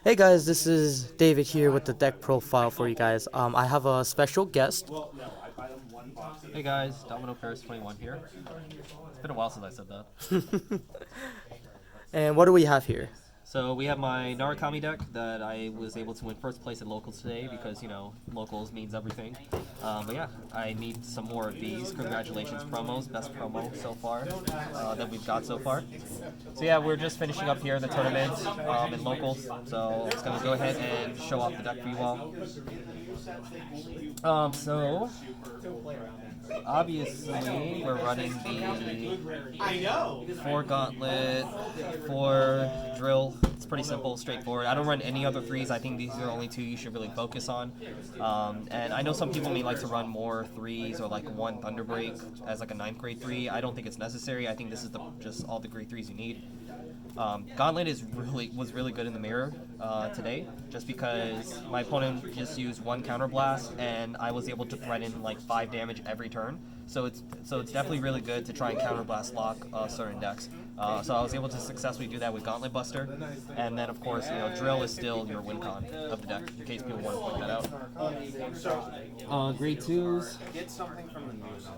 Hey guys, this is David here with the deck profile for you guys. I have a special guest. Hey guys, Dominoparis21 here. It's been a while since I said that. And what do we have here? So we have my Narukami deck that I was able to win first place at locals today because, locals means everything. But yeah, I need some more of these. Congratulations promos, best promo so far that we've got so far. So yeah, we're just finishing up here in the tournament in locals. So I'm just going to go ahead and show off the deck for you all. Obviously, we're running the 4 Gauntlet, 4 Drill. It's pretty simple, straightforward. I don't run any other 3s. I think these are the only 2 you should really focus on. And I know some people may like to run more 3s or like 1 Thunderbreak as like a 9th grade 3. I don't think it's necessary. I think this is just all the grade 3s you need. Gauntlet was really good in the mirror today, just because my opponent just used 1 counter blast and I was able to threaten like 5 damage every turn. So it's definitely really good to try and counter blast lock certain decks. So I was able to successfully do that with Gauntlet Buster, and then of course Drill is still your win con of the deck in case people want to point that out. Grade 2s,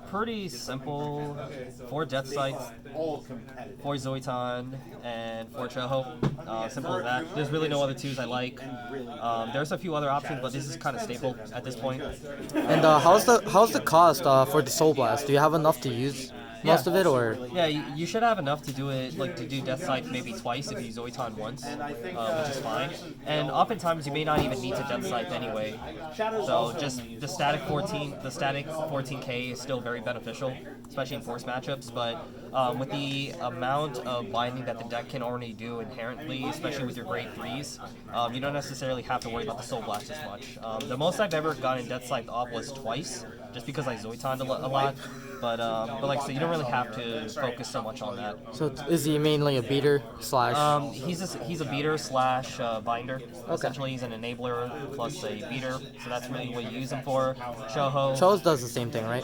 pretty simple. 4 Death Sights, 4 Zoiton, and 4 Choho. Simple as that. There's really no other 2s I like. There's a few other options, but this is kind of staple at this point. And how's the cost for the Soul Blast? Do you have enough to use most of it, or? Yeah, you should have enough to do it, like to do Death Sight maybe twice if you Zoiton once, which is fine. And oftentimes you may not even need to Death Sight anyway. So just the static 14k is still very beneficial, especially in force matchups. But with the amount of binding that the deck can already do inherently, especially with your grade 3s, you don't necessarily have to worry about the Soul Blast as much. The most I've ever gotten Death Sight off was twice, just because I Zoitoned a lot. But like I said, you don't really have to focus so much on that. So is he mainly a beater slash? He's a beater slash binder. Okay. Essentially, he's an enabler plus a beater. So that's really what you use him for. Cho's does the same thing, right?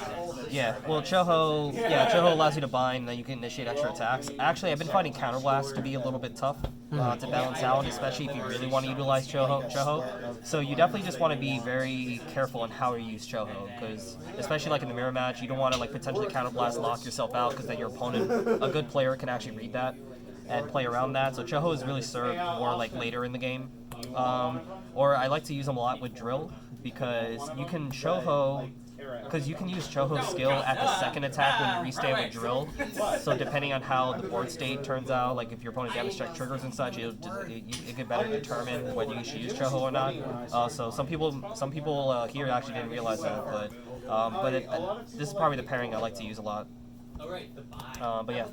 Yeah. Well, Choho allows you to bind, and then you can initiate extra attacks. Actually, I've been finding Counterblast to be a little bit tough to balance out, especially if you really want to utilize Choho. So you definitely just want to be very careful on how you use Choho, because especially like in the mirror match, you don't want to like potentially counterblast lock yourself out, because then your opponent, a good player, can actually read that and play around that. So Choho is really served more like later in the game. Or I like to use them a lot with Drill, because you can Choho. Because you can use Choho's skill at the second attack when you restand with Drill. So depending on how the board state turns out, like if your opponent damage check triggers and such, it can better determine whether you should use Choho or not. So some people here actually didn't realize that, but this is probably the pairing I like to use a lot. But yeah,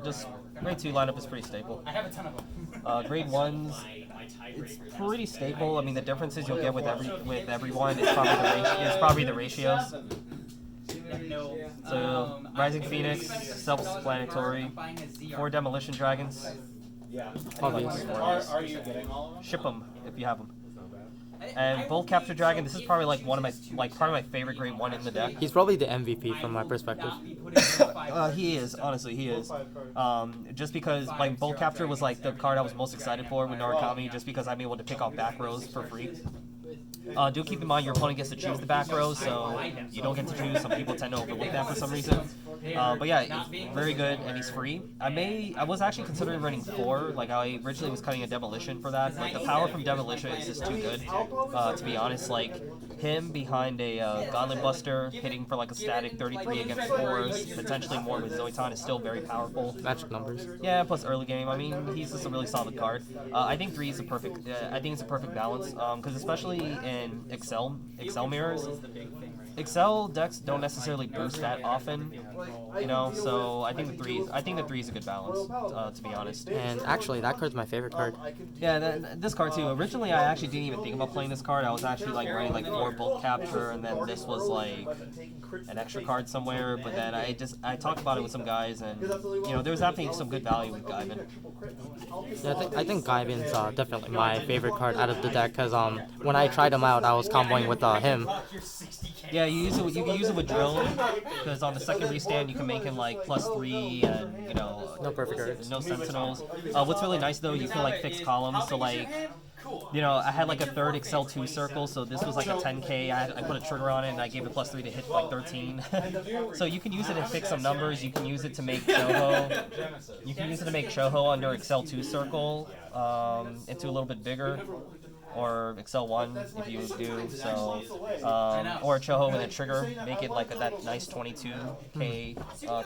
just grade 2 lineup is pretty staple. Grade 1s, it's pretty staple. I mean, the differences you'll get with everyone is probably the ratios. So Rising Phoenix, Self-Explanatory, 4 Demolition Dragons. Obvious. Ship them if you have them. And Bolt Capture Dragon, this is probably like probably my favorite grade 1 in the deck. He's probably the MVP from my perspective. He is, honestly, he is. Just because like Bolt Capture was like the card I was most excited for with Narukami, just because I'm able to pick off back rows for free. Do keep in mind your opponent gets to choose the back rows, so you don't get to choose. Some people tend to overlook that for some reason. But yeah, very good, and he's free. I was actually considering running 4. Like I originally was cutting a Demolition for that, but the power from Demolition is just too good. To be honest, like him behind a Gauntlet Buster, hitting for like a static 33 against 4s, potentially more with Zoiton, is still very powerful. Magic numbers. Yeah, plus early game. I mean, he's just a really solid card. I think 3 is a perfect. I think it's a perfect balance. Because especially in Excel mirrors, Excel decks don't necessarily boost that often, so I think the 3 is a good balance, to be honest. And actually, that card's my favorite card. Yeah, this card too. Originally, I actually didn't even think about playing this card. I was actually like running like 4 Bolt Capture, and then this was like an extra card somewhere. But then I talked about it with some guys, and there was definitely some good value with Gaibin. Yeah, I think Gaibin's definitely my favorite card out of the deck, because when I tried him out, I was comboing with him. Yeah, you can use it with drill, because on the second restand you can make him like +3 and No perfect guards. no sentinels. What's really nice though, you can like fix columns. So like, I had like a third Excel 2 circle, so this was like a 10k. I put a trigger on it and I gave it +3 to hit like 13. So you can use it to fix some numbers. You can use it to make Choho. You can use it to make Choho under Excel 2 circle into a little bit bigger. Or Excel 1 if you do so, or Choho with a trigger, make it like that nice 22k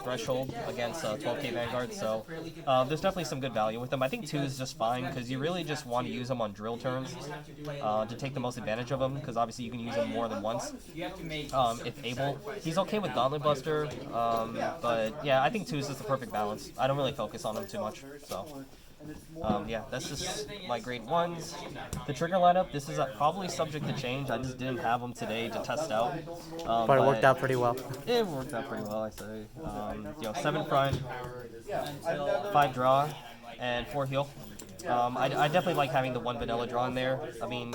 threshold against 12k Vanguard. So there's definitely some good value with them. I think 2 is just fine because you really just want to use them on drill turns to take the most advantage of them, because obviously you can use them more than once if able. He's okay with Gauntlet Buster, but yeah, I think 2 is just the perfect balance. I don't really focus on them too much, so. Yeah, that's just my grade 1s. The trigger lineup, this is probably subject to change. I just didn't have them today to test out. But it worked out pretty well. It worked out pretty well, I say. 7 front, 5 draw, and 4 heal. I definitely like having the 1 vanilla draw in there. I mean,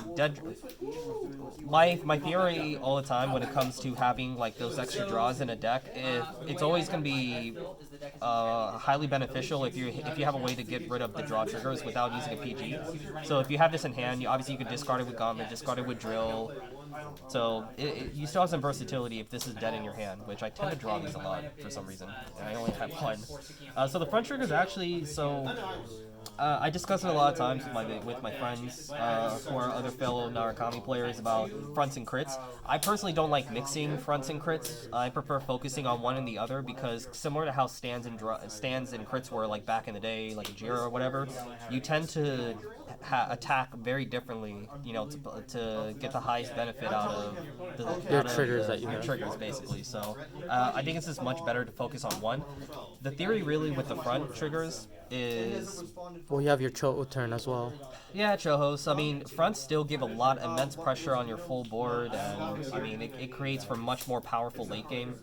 my theory all the time when it comes to having like those extra draws in a deck, it's always going to be highly beneficial if you have a way to get rid of the draw triggers without using a PG. So if you have this in hand, obviously you could discard it with Gauntlet, discard it with Drill. So you still have some versatility if this is dead in your hand, which I tend to draw these a lot for some reason, and I only have 1. So the front triggers actually, I discuss it a lot of times with my friends who are other fellow Narukami players about fronts and crits. I personally don't like mixing fronts and crits. I prefer focusing on one and the other, because similar to how stands and crits were like back in the day, like Jira or whatever, you tend to attack very differently, to get the highest benefit out of your triggers that you have. Triggers basically. So I think it's just much better to focus on one. The theory really with the front triggers is, well, you have your Choho turn as well. Yeah, Chohos. I mean, fronts still give immense pressure on your full board, and I mean, it creates for much more powerful late game.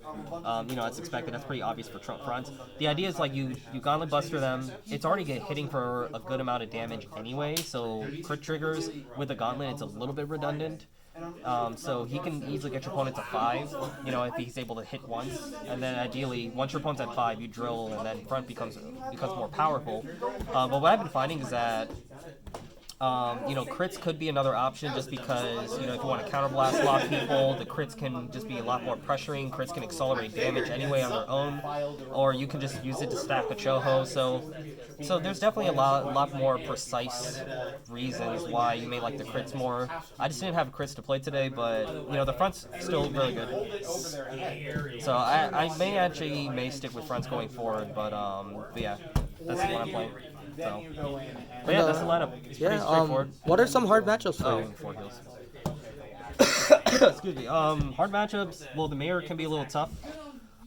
It's expected. That's pretty obvious for fronts. The idea is like you Gauntlet Buster them. It's already hitting for a good amount of damage anyway, so crit triggers with the Gauntlet, it's a little bit redundant. So he can easily get your opponent to 5, if he's able to hit once, and then ideally, once your opponent's at 5, you drill, and then front becomes more powerful. But what I've been finding is that crits could be another option, just because, if you want to counterblast a lot of people, the crits can just be a lot more pressuring. Crits can accelerate damage anyway on their own, or you can just use it to stack a Choho. So there's definitely a lot more precise reasons why you may like the crits more. I just didn't have crits to play today, but, the front's still really good. So I may stick with fronts going forward, but yeah, that's what I'm playing. So, but yeah, that's the lineup. It's pretty straightforward. What are some hard matchups for you? 4 heals. Excuse me. Hard matchups. Well, the mirror can be a little tough.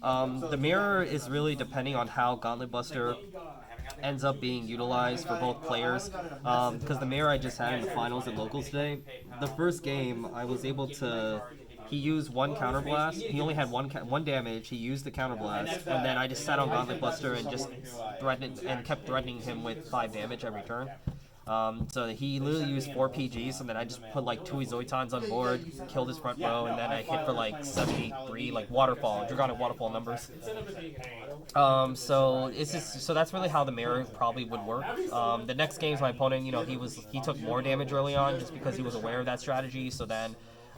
The mirror is really depending on how Gauntlet Buster ends up being utilized for both players. Because the mirror I just had in the finals and locals today, the first game I was able to. He used 1 counterblast. He only had one damage. He used the counterblast, and then I just sat on Gauntlet Buster and just kept threatening him with 5 damage every turn. So he literally used 4 PGs, and then I just put like 2 Zoitons on board, killed his front row, and then I hit for like 73, like waterfall, Dragonic waterfall numbers. So that's really how the mirror probably would work. The next games, my opponent, he took more damage early on just because he was aware of that strategy. So then.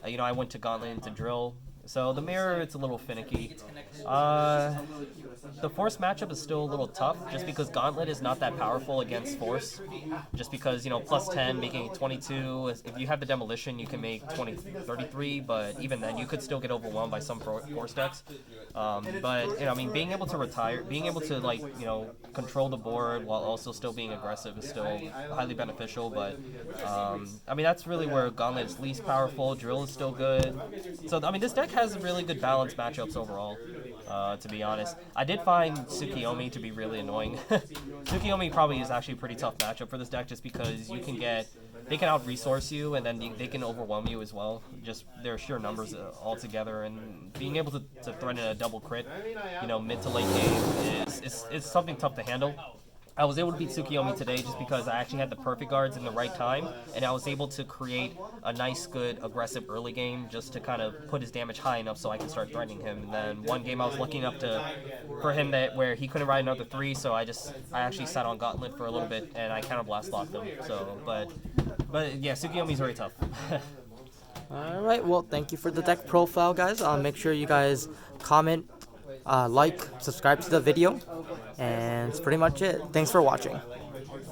I went to Gauntlet into Drill. So the mirror, it's a little finicky. The Force matchup is still a little tough, just because Gauntlet is not that powerful against Force. Just because, plus 10, making it 22. If you have the Demolition, you can make 33, but even then, you could still get overwhelmed by some Force decks. But, being able to, control the board while also still being aggressive is still highly beneficial. But, that's really where Gauntlet is least powerful. Drill is still good. So, this deck has really good balanced matchups overall, to be honest. I did find Tsukiyomi to be really annoying. Tsukiyomi probably is actually a pretty tough matchup for this deck, just because they can out-resource you, and then they can overwhelm you as well. Just their sheer numbers altogether, and being able to threaten a double crit, mid to late game is something tough to handle. I was able to beat Tsukiyomi today just because I actually had the perfect guards in the right time, and I was able to create a nice, good, aggressive early game just to kind of put his damage high enough so I can start threatening him. And then one game I was lucky enough for him where he couldn't ride another 3, so I actually sat on Gauntlet for a little bit and I counter blast locked him. So, but yeah, Tsukiyomi's very tough. Alright, well, thank you for the deck profile, guys. Make sure you guys comment, like, subscribe to the video, and that's pretty much it. Thanks for watching.